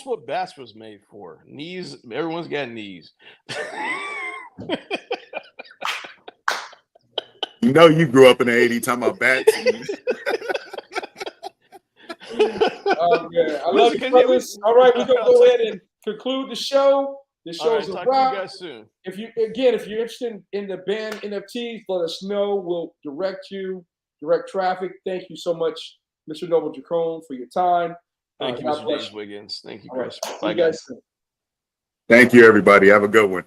what bats was made for. Knees. Everyone's got knees. You grew up in the '80s talking about bats. Oh yeah, I love you, brothers. All right, we're gonna go ahead and conclude the show. The show's a wrap. You guys soon. If you're interested in the band NFTs, let us know. We'll direct traffic. Thank you so much, Mr. Noble Jacone, for your time. Thank you, Mr. James Wiggins. Thank you, Chris. Right. Bye, guys. Thank you, everybody. Have a good one.